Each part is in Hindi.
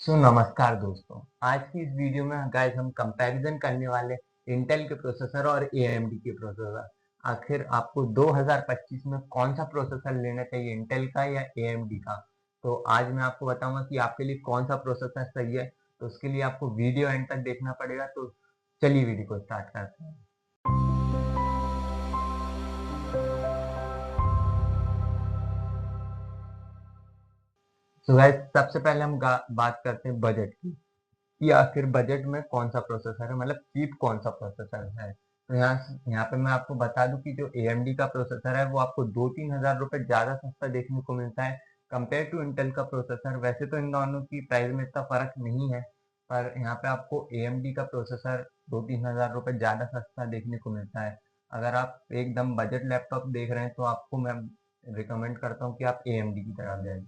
नमस्कार दोस्तों। आज की इस वीडियो में गाइस हम कंपैरिजन करने वाले इंटेल के प्रोसेसर और AMD के प्रोसेसर। आखिर आपको 2025 में कौन सा प्रोसेसर लेना चाहिए, इंटेल का या AMD का। तो आज मैं आपको बताऊंगा कि आपके लिए कौन सा प्रोसेसर सही है। तो उसके लिए आपको वीडियो एंड तक देखना पड़ेगा। तो चलिए वीडियो को स्टार्ट करते हैं। तो गाइस सबसे पहले हम बात करते हैं बजट की, कि आखिर बजट में कौन सा प्रोसेसर है, मतलब चीप कौन सा प्रोसेसर है। तो यहाँ पे मैं आपको बता दूं कि जो AMD का प्रोसेसर है वो आपको 2-3 हज़ार रुपए ज़्यादा सस्ता देखने को मिलता है कंपेयर टू इंटेल का प्रोसेसर। वैसे तो इन दोनों की प्राइस में इतना फर्क नहीं है, पर यहाँ पे आपको AMD का प्रोसेसर 2-3 हज़ार रुपए ज़्यादा सस्ता देखने को मिलता है। अगर आप एकदम बजट लैपटॉप देख रहे हैं तो आपको मैं रिकमेंड करता हूँ कि आप AMD की तरफ जाएं।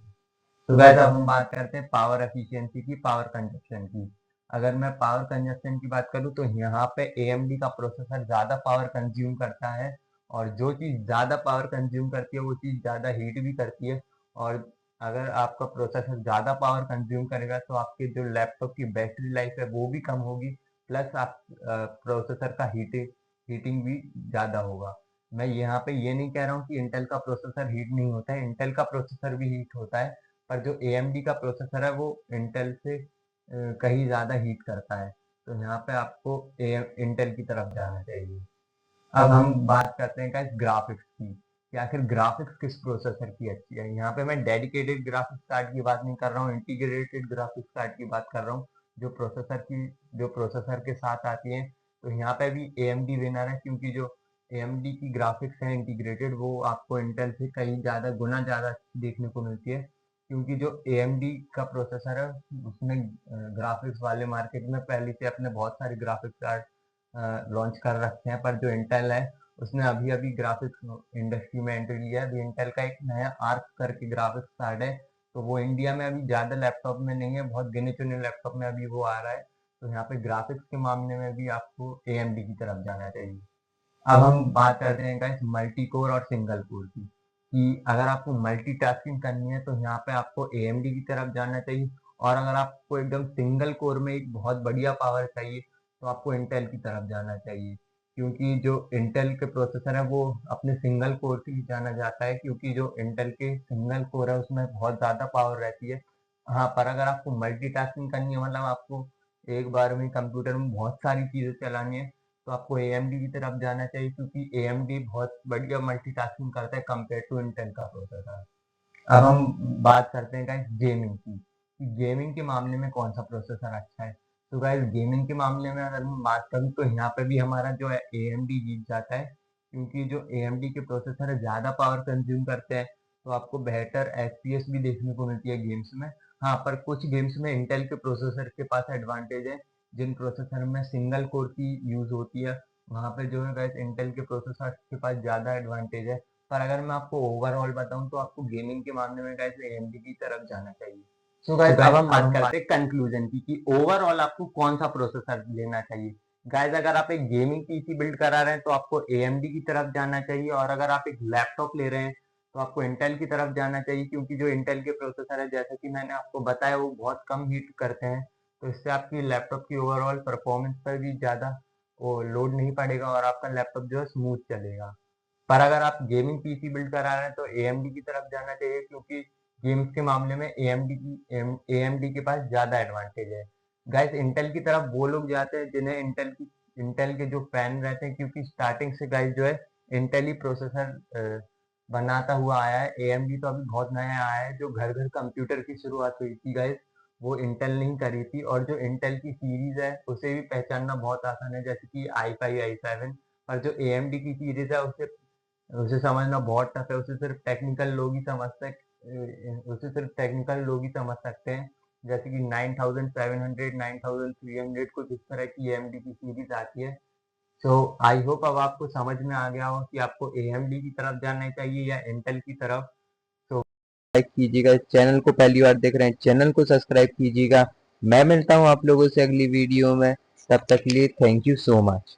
तो गाइस अब हम बात करते हैं पावर एफिशिएंसी की, पावर कंजप्शन की। अगर मैं पावर कंजप्शन की बात करूँ तो यहाँ पे AMD का प्रोसेसर ज़्यादा पावर कंज्यूम करता है, और जो चीज़ ज़्यादा पावर कंज्यूम करती है वो चीज़ ज़्यादा हीट भी करती है। और अगर आपका प्रोसेसर ज़्यादा पावर कंज्यूम करेगा तो आपके जो लैपटॉप की बैटरी लाइफ है वो भी कम होगी, प्लस आप प्रोसेसर का हीटिंग भी ज़्यादा होगा। मैं यहाँ पे ये नहीं कह रहा हूँ कि इंटेल का प्रोसेसर हीट नहीं होता है, इंटेल का प्रोसेसर भी हीट होता है, पर जो AMD का प्रोसेसर है वो इंटेल से कहीं ज़्यादा हीट करता है। तो यहाँ पे आपको इंटेल की तरफ जाना चाहिए। अब हम बात करते हैं गाइस ग्राफिक्स की, कि आखिर ग्राफिक्स किस प्रोसेसर की अच्छी है। यहाँ पे मैं डेडिकेटेड ग्राफिक्स कार्ड की बात नहीं कर रहा हूँ, इंटीग्रेटेड ग्राफिक्स कार्ड की बात कर रहा हूँ, जो प्रोसेसर के साथ आती है। तो यहाँ पे भी AMD विनर है, क्योंकि जो AMD की ग्राफिक्स है इंटीग्रेटेड वो आपको इंटेल से कहीं ज़्यादा गुना ज़्यादा अच्छी देखने को मिलती है। क्योंकि जो AMD का प्रोसेसर है उसमें ग्राफिक्स वाले मार्केट में पहले से अपने बहुत सारे ग्राफिक्स कार्ड लॉन्च कर रखे हैं, पर जो इंटेल है उसने अभी अभी ग्राफिक्स इंडस्ट्री में एंट्री लिया है। अभी इंटेल का एक नया आर्क करके ग्राफिक्स कार्ड है, तो वो इंडिया में अभी ज़्यादा लैपटॉप में नहीं है, बहुत गिने चुने लैपटॉप में अभी वो आ रहा है। तो यहाँ पे ग्राफिक्स के मामले में भी आपको AMD की तरफ जाना चाहिए। अब हम बात करते हैं गाइस मल्टी कोर और सिंगल कोर की, कि अगर आपको मल्टीटास्किंग करनी है तो यहाँ पे आपको AMD की तरफ जाना चाहिए, और अगर आपको एकदम सिंगल कोर में एक बहुत बढ़िया पावर चाहिए तो आपको इंटेल की तरफ जाना चाहिए। क्योंकि जो इंटेल के प्रोसेसर है वो अपने सिंगल कोर के लिए जाना जाता है, क्योंकि जो इंटेल के सिंगल कोर है उसमें बहुत ज़्यादा पावर रहती है। हाँ, पर अगर आपको मल्टीटास्किंग करनी है, मतलब आपको एक बार में कंप्यूटर में बहुत सारी चीज़ें चलानी है, तो आपको AMD की तरफ जाना चाहिए, क्योंकि AMD बहुत बढ़िया मल्टीटास्किंग करता है कंपेयर टू इंटेल का प्रोसेसर। अब हम बात करते हैं गाइस गेमिंग की, कि गेमिंग के मामले में कौन सा प्रोसेसर अच्छा है। तो गाइस गेमिंग के मामले में अगर मैं बात करूँ तो यहाँ पे भी हमारा जो है AMD जीत जाता है, क्योंकि जो AMD के प्रोसेसर है ज़्यादा पावर कंज्यूम करते हैं, तो आपको बेहतर FPS भी देखने को मिलती है गेम्स में। हाँ, पर कुछ गेम्स में इंटेल के प्रोसेसर के पास एडवांटेज है, जिन प्रोसेसर में सिंगल कोर की यूज होती है वहाँ पे जो है गाइस इंटेल के प्रोसेसर के पास ज़्यादा एडवांटेज है। पर अगर मैं आपको ओवरऑल बताऊं तो आपको गेमिंग के मामले में गाइस AMD की तरफ जाना चाहिए। सो गाइस अब हम बात करते हैं कंक्लूजन की, कि ओवरऑल आपको कौन सा प्रोसेसर लेना चाहिए। गाइस अगर आप एक गेमिंग PC बिल्ड करा रहे हैं तो आपको AMD की तरफ जाना चाहिए, और अगर आप एक लैपटॉप ले रहे हैं तो आपको इंटेल की तरफ जाना चाहिए, क्योंकि जो इंटेल के प्रोसेसर है जैसा कि मैंने आपको बताया वो बहुत कम हीट करते हैं। तो इससे आपकी लैपटॉप की ओवरऑल परफॉर्मेंस पर भी ज़्यादा वो लोड नहीं पड़ेगा, और आपका लैपटॉप जो है स्मूथ चलेगा। पर अगर आप गेमिंग PC बिल्ड करा रहे हैं तो AMD की तरफ जाना चाहिए, क्योंकि गेम्स के मामले में AMD के पास ज़्यादा एडवांटेज है। गाइस इंटेल की तरफ वो लोग जाते हैं जिन्हें इंटेल के जो फैन रहते हैं, क्योंकि स्टार्टिंग से गाइस जो है इंटेल ही प्रोसेसर बनाता हुआ आया है। AMD तो अभी बहुत नया आया है। जो घर घर कंप्यूटर की शुरुआत हुई थी गाइस वो इंटेल नहीं करी थी, और जो इंटेल की सीरीज है उसे भी पहचानना बहुत आसान है, जैसे कि i5 i7। और जो AMD की सीरीज है उसे उसे समझना बहुत टफ है, उसे सिर्फ टेक्निकल लोग ही समझ सकते हैं। जैसे कि 9700 9300 कुछ इस तरह की AMD की सीरीज आती है। सो आई होप अब आपको समझ में आ गया हो कि आपको AMD की तरफ जाना चाहिए या इंटेल की तरफ। तो लाइक कीजिएगा, चैनल को पहली बार देख रहे हैं चैनल को सब्सक्राइब कीजिएगा। मैं मिलता हूँ आप लोगों से अगली वीडियो में, तब तक के लिए थैंक यू सो मच।